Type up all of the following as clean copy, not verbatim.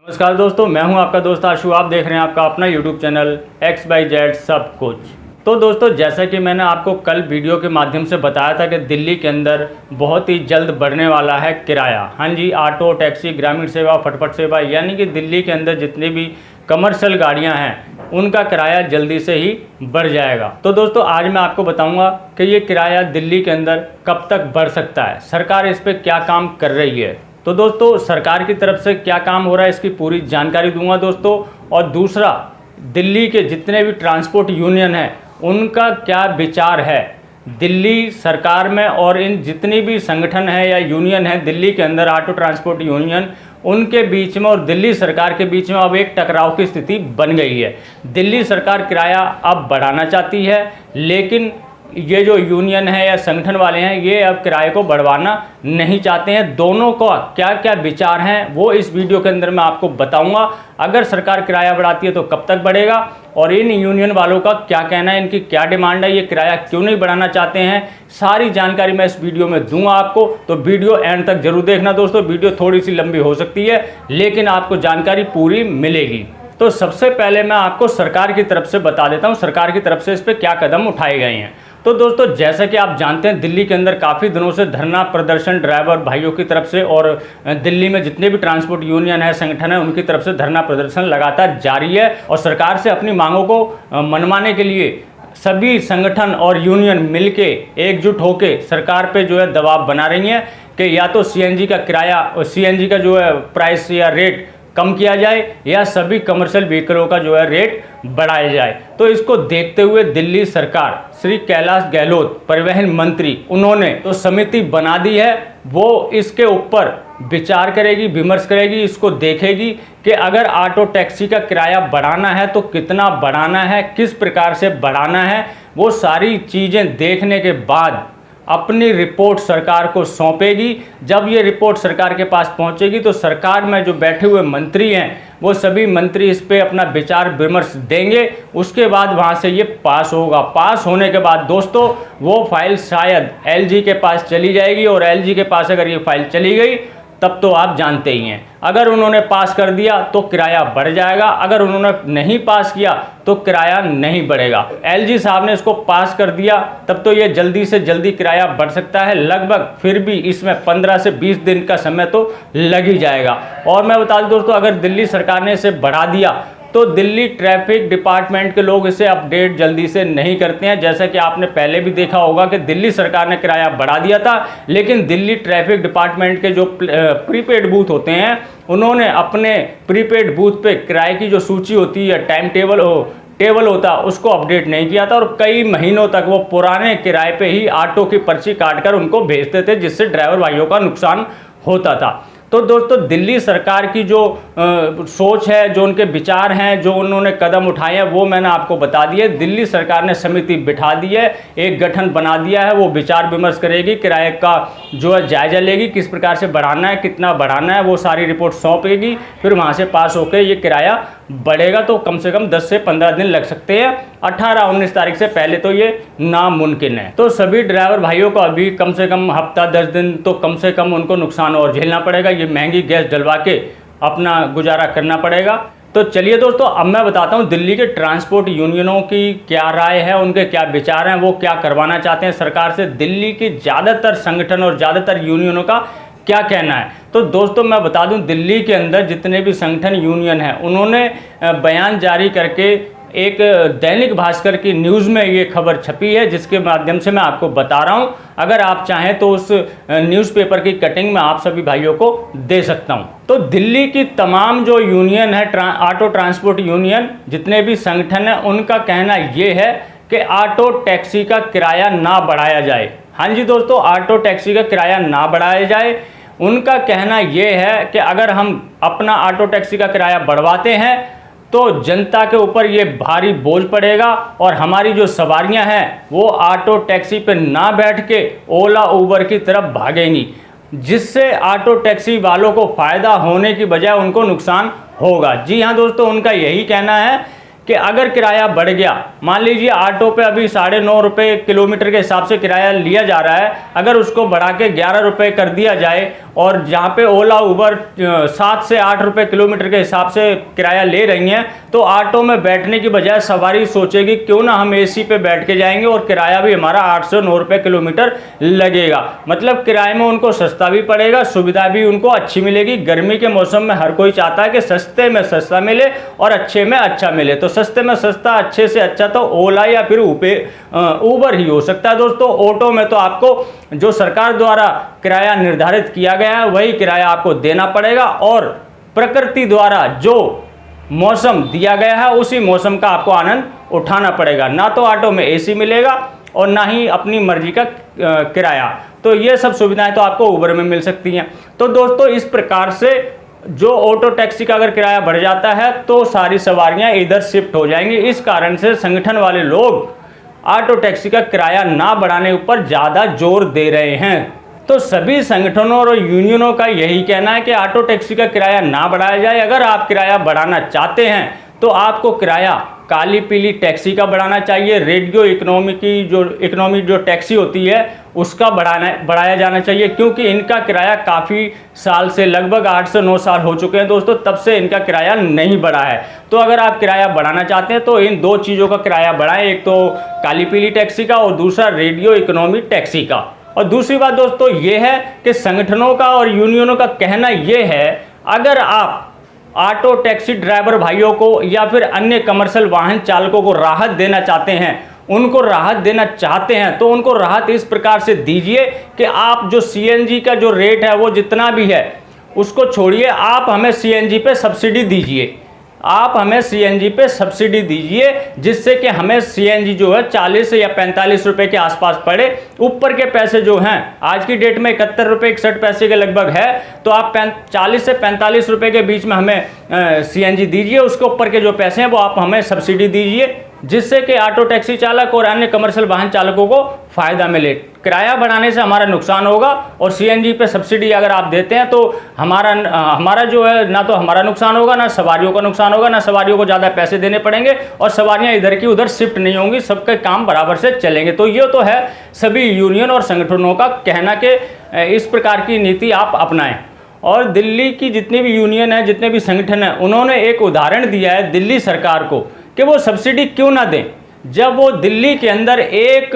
नमस्कार दोस्तों, मैं हूं आपका दोस्त आशु। आप देख रहे हैं आपका अपना YouTube चैनल XYZ सब कुछ। तो दोस्तों, जैसा कि मैंने आपको कल वीडियो के माध्यम से बताया था कि दिल्ली के अंदर बहुत ही जल्द बढ़ने वाला है किराया। हाँ जी, ऑटो, टैक्सी, ग्रामीण सेवा, फटफट सेवा, यानी कि दिल्ली के अंदर जितनी भी कमर्शियल गाड़ियाँ हैं उनका किराया जल्दी से ही बढ़ जाएगा। तो दोस्तों, आज मैं आपको बताऊंगा कि ये किराया दिल्ली के अंदर कब तक बढ़ सकता है, सरकार इस पर क्या काम कर रही है। तो दोस्तों, सरकार की तरफ से क्या काम हो रहा है इसकी पूरी जानकारी दूंगा दोस्तों। और दूसरा, दिल्ली के जितने भी ट्रांसपोर्ट यूनियन हैं उनका क्या विचार है दिल्ली सरकार में, और इन जितनी भी संगठन है या यूनियन है दिल्ली के अंदर, ऑटो ट्रांसपोर्ट यूनियन, उनके बीच में और दिल्ली सरकार के बीच में अब एक टकराव की स्थिति बन गई है। दिल्ली सरकार किराया अब बढ़ाना चाहती है, लेकिन ये जो यूनियन है या संगठन वाले हैं ये अब किराए को बढ़वाना नहीं चाहते हैं। दोनों का क्या क्या विचार हैं वो इस वीडियो के अंदर मैं आपको बताऊंगा। अगर सरकार किराया बढ़ाती है तो कब तक बढ़ेगा, और इन यूनियन वालों का क्या कहना है, इनकी क्या डिमांड है, ये किराया क्यों नहीं बढ़ाना चाहते हैं, सारी जानकारी मैं इस वीडियो में दूंगा आपको। तो वीडियो एंड तक जरूर देखना दोस्तों। वीडियो थोड़ी सी लंबी हो सकती है लेकिन आपको जानकारी पूरी मिलेगी। तो सबसे पहले मैं आपको सरकार की तरफ से बता देता हूँ सरकार की तरफ से इस पर क्या कदम उठाए गए हैं। तो दोस्तों, जैसा कि आप जानते हैं दिल्ली के अंदर काफ़ी दिनों से धरना प्रदर्शन ड्राइवर भाइयों की तरफ से और दिल्ली में जितने भी ट्रांसपोर्ट यूनियन है, संगठन है, उनकी तरफ से धरना प्रदर्शन लगातार जारी है। और सरकार से अपनी मांगों को मनवाने के लिए सभी संगठन और यूनियन मिलके एकजुट होकर सरकार पे जो है दबाव बना रही हैं कि या तो सीएनजी का किराया और सीएनजी का जो है प्राइस या रेट कम किया जाए या सभी कमर्शियल व्हीकलों का जो है रेट बढ़ाया जाए। तो इसको देखते हुए दिल्ली सरकार, श्री कैलाश गहलोत परिवहन मंत्री, उन्होंने तो समिति बना दी है। वो इसके ऊपर विचार करेगी, विमर्श करेगी, इसको देखेगी कि अगर ऑटो टैक्सी का किराया बढ़ाना है तो कितना बढ़ाना है, किस प्रकार से बढ़ाना है। वो सारी चीज़ें देखने के बाद अपनी रिपोर्ट सरकार को सौंपेगी। जब ये रिपोर्ट सरकार के पास पहुंचेगी तो सरकार में जो बैठे हुए मंत्री हैं वो सभी मंत्री इस पे अपना विचार विमर्श देंगे। उसके बाद वहां से ये पास होगा। पास होने के बाद दोस्तों वो फाइल शायद एलजी के पास चली जाएगी, और एलजी के पास अगर ये फाइल चली गई तब तो आप जानते ही हैं, अगर उन्होंने पास कर दिया तो किराया बढ़ जाएगा, अगर उन्होंने नहीं पास किया तो किराया नहीं बढ़ेगा। एलजी साहब ने इसको पास कर दिया तब तो ये जल्दी से जल्दी किराया बढ़ सकता है। लगभग फिर भी इसमें 15 से 20 दिन का समय तो लग ही जाएगा। और मैं बता दूं दोस्तों, अगर दिल्ली सरकार ने इसे बढ़ा दिया तो दिल्ली ट्रैफिक डिपार्टमेंट के लोग इसे अपडेट जल्दी से नहीं करते हैं। जैसा कि आपने पहले भी देखा होगा कि दिल्ली सरकार ने किराया बढ़ा दिया था, लेकिन दिल्ली ट्रैफिक डिपार्टमेंट के जो प्रीपेड बूथ होते हैं उन्होंने अपने प्रीपेड बूथ पे किराए की जो सूची होती है, टाइम टेबल होता, उसको अपडेट नहीं किया था। और कई महीनों तक वो पुराने किराए पे ही ऑटो की पर्ची काटकर उनको भेजते थे, जिससे ड्राइवर भाइयों का नुकसान होता था। तो दोस्तों, दिल्ली सरकार की जो सोच है, जो उनके विचार हैं, जो उन्होंने कदम उठाए हैं, वो मैंने आपको बता दिए। दिल्ली सरकार ने समिति बिठा दी है, एक गठन बना दिया है। वो विचार विमर्श करेगी, किराए का जो है जायजा लेगी, किस प्रकार से बढ़ाना है, कितना बढ़ाना है, वो सारी रिपोर्ट सौंपेगी। फिर वहाँ से पास होकर ये किराया बढ़ेगा तो कम से कम 10 से 15 दिन लग सकते हैं। 18-19 तारीख से पहले तो ये नामुमकिन है। तो सभी ड्राइवर भाइयों को अभी कम से कम हफ्ता 10 दिन तो कम से कम उनको नुकसान और झेलना पड़ेगा। ये महंगी गैस डलवा के अपना गुजारा करना पड़ेगा। तो चलिए दोस्तों, अब मैं बताता हूँ दिल्ली के ट्रांसपोर्ट यूनियनों की क्या राय है, उनके क्या विचार हैं, वो क्या करवाना चाहते हैं सरकार से। दिल्ली की ज़्यादातर संगठन और ज़्यादातर यूनियनों का क्या कहना है। तो दोस्तों, मैं बता दूं दिल्ली के अंदर जितने भी संगठन यूनियन हैं उन्होंने बयान जारी करके एक दैनिक भास्कर की न्यूज़ में ये खबर छपी है, जिसके माध्यम से मैं आपको बता रहा हूँ। अगर आप चाहें तो उस न्यूज़पेपर की कटिंग मैं आप सभी भाइयों को दे सकता हूँ। तो दिल्ली की तमाम जो यूनियन है, ऑटो ट्रांसपोर्ट यूनियन, जितने भी संगठन हैं, उनका कहना ये है कि ऑटो टैक्सी का किराया ना बढ़ाया जाए। हाँ जी दोस्तों, ऑटो टैक्सी का किराया ना बढ़ाया जाए। उनका कहना यह है कि अगर हम अपना ऑटो टैक्सी का किराया बढ़वाते हैं तो जनता के ऊपर ये भारी बोझ पड़ेगा, और हमारी जो सवारियां हैं वो ऑटो टैक्सी पे ना बैठ के ओला उबर की तरफ भागेंगी, जिससे ऑटो टैक्सी वालों को फ़ायदा होने की बजाय उनको नुकसान होगा। जी हाँ दोस्तों, उनका यही कहना है कि अगर किराया बढ़ गया, मान लीजिए ऑटो पे अभी 9.5 रुपये किलोमीटर के हिसाब से किराया लिया जा रहा है, अगर उसको बढ़ा के 11 रुपये कर दिया जाए और जहाँ पे ओला उबर 7 से 8 रुपये किलोमीटर के हिसाब से किराया ले रही हैं, तो ऑटो में बैठने की बजाय सवारी सोचेगी क्यों ना हम एसी पे बैठ के जाएंगे और किराया भी हमारा 8 से 9 रुपये किलोमीटर लगेगा। मतलब किराए में उनको सस्ता भी पड़ेगा, सुविधा भी उनको अच्छी मिलेगी। गर्मी के मौसम में हर कोई चाहता है कि सस्ते में सस्ता मिले और अच्छे में अच्छा मिले, तो सस्ते में सस्ता अच्छे से अच्छा तो ओला या फिर उबर ही हो सकता है दोस्तों। ऑटो में तो आपको जो सरकार द्वारा किराया निर्धारित किया गया है वही किराया आपको देना पड़ेगा, और प्रकृति द्वारा जो मौसम दिया गया है उसी मौसम का आपको आनंद उठाना पड़ेगा। ना तो ऑटो में एसी मिलेगा और ना ही अपनी मर्जी का किराया। तो ये सब सुविधाएं तो आपको उबर में मिल सकती हैं। तो दोस्तों इस प्रकार से जो ऑटो टैक्सी का अगर किराया बढ़ जाता है तो सारी सवारियां इधर शिफ्ट हो जाएंगी। इस कारण से संगठन वाले लोग ऑटो टैक्सी का किराया ना बढ़ाने ऊपर ज़्यादा जोर दे रहे हैं। तो सभी संगठनों और यूनियनों का यही कहना है कि ऑटो टैक्सी का किराया ना बढ़ाया जाए। अगर आप किराया बढ़ाना चाहते हैं तो आपको किराया काली पीली टैक्सी का बढ़ाना चाहिए। रेडियो इकोनॉमी जो टैक्सी होती है उसका बढ़ाया जाना चाहिए, क्योंकि इनका किराया काफ़ी साल से लगभग 8 से 9 साल हो चुके हैं दोस्तों, तब से इनका किराया नहीं बढ़ा है। तो अगर आप किराया बढ़ाना चाहते हैं तो इन दो चीज़ों का किराया बढ़ाएं, एक तो काली पीली टैक्सी का और दूसरा रेडियो इकोनॉमी टैक्सी का। और दूसरी बात दोस्तों ये है कि संगठनों का और यूनियनों का कहना ये है, अगर आप ऑटो टैक्सी ड्राइवर भाइयों को या फिर अन्य कमर्शियल वाहन चालकों को राहत देना चाहते हैं, उनको राहत देना चाहते हैं तो उनको राहत इस प्रकार से दीजिए कि आप जो सीएनजी का जो रेट है वो जितना भी है उसको छोड़िए, आप हमें सीएनजी पे सब्सिडी दीजिए। आप हमें सीएनजी पे सब्सिडी दीजिए जिससे कि हमें सीएनजी जो है 40 या 45 रुपए के आसपास पड़े। ऊपर के पैसे जो हैं आज की डेट में 71 रुपये 61 पैसे के लगभग है, तो आप 40 से 45 रुपए के बीच में हमें सीएनजी दीजिए। उसके ऊपर के जो पैसे हैं वो आप हमें सब्सिडी दीजिए, जिससे कि ऑटो टैक्सी चालक और अन्य कमर्शियल वाहन चालकों को फ़ायदा मिले। किराया बढ़ाने से हमारा नुकसान होगा और सीएनजी पे सब्सिडी अगर आप देते हैं तो हमारा जो है ना तो हमारा नुकसान होगा, ना सवारियों का नुकसान होगा, ना सवारियों को ज़्यादा पैसे देने पड़ेंगे और सवारियां इधर की उधर शिफ्ट नहीं होंगी, सबके काम बराबर से चलेंगे। तो ये तो है सभी यूनियन और संगठनों का कहना कि इस प्रकार की नीति आप अपनाएं। और दिल्ली की जितनी भी यूनियन है, जितने भी संगठन हैं, उन्होंने एक उदाहरण दिया है दिल्ली सरकार को कि वो सब्सिडी क्यों ना दें। जब वो दिल्ली के अंदर एक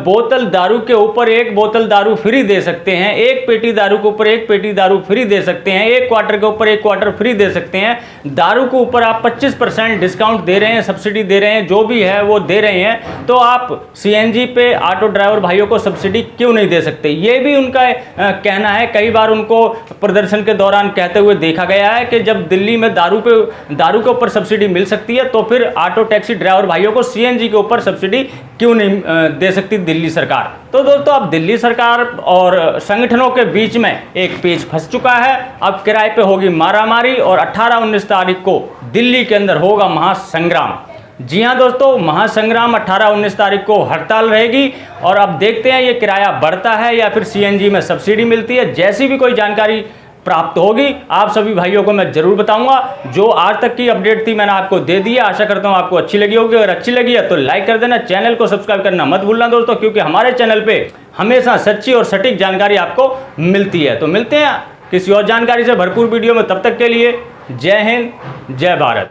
बोतल दारू के ऊपर एक बोतल दारू फ्री दे सकते हैं, एक पेटी दारू के ऊपर एक पेटी दारू फ्री दे सकते हैं, एक क्वार्टर के ऊपर एक क्वार्टर फ्री दे सकते हैं, दारू के ऊपर आप 25% डिस्काउंट दे रहे हैं, सब्सिडी दे रहे हैं, जो भी है वो दे रहे हैं, तो आप सीएनजी पे ऑटो ड्राइवर भाइयों को सब्सिडी क्यों नहीं दे सकते। ये भी उनका कहना है। कई बार उनको प्रदर्शन के दौरान कहते हुए देखा गया है कि जब दिल्ली में दारू के ऊपर सब्सिडी मिल सकती है तो फिर ऑटो टैक्सी ड्राइवर भाइयों को सीएनजी के ऊपर सब्सिडी क्यों नहीं दे सकती दिल्ली सरकार। तो दोस्तों अब दिल्ली सरकार और संगठनों के बीच में एक पेच फंस चुका है। अब किराए पे होगी मारामारी और 18-19 तारीख को दिल्ली के अंदर होगा महासंग्राम। जी हाँ दोस्तों, महासंग्राम 18-19 तारीख को हड़ताल रहेगी और अब देखते हैं ये किराया बढ़ता है या फिर सीएनजी में सब्सिडी मिलती है। जैसी भी कोई जानकारी प्राप्त होगी आप सभी भाइयों को मैं जरूर बताऊंगा। जो आज तक की अपडेट थी मैंने आपको दे दी है, आशा करता हूं आपको अच्छी लगी होगी। अगर अच्छी लगी है तो लाइक कर देना, चैनल को सब्सक्राइब करना मत भूलना दोस्तों, क्योंकि हमारे चैनल पे हमेशा सच्ची और सटीक जानकारी आपको मिलती है। तो मिलते हैं किसी और जानकारी से भरपूर वीडियो में, तब तक के लिए जय हिंद, जय भारत।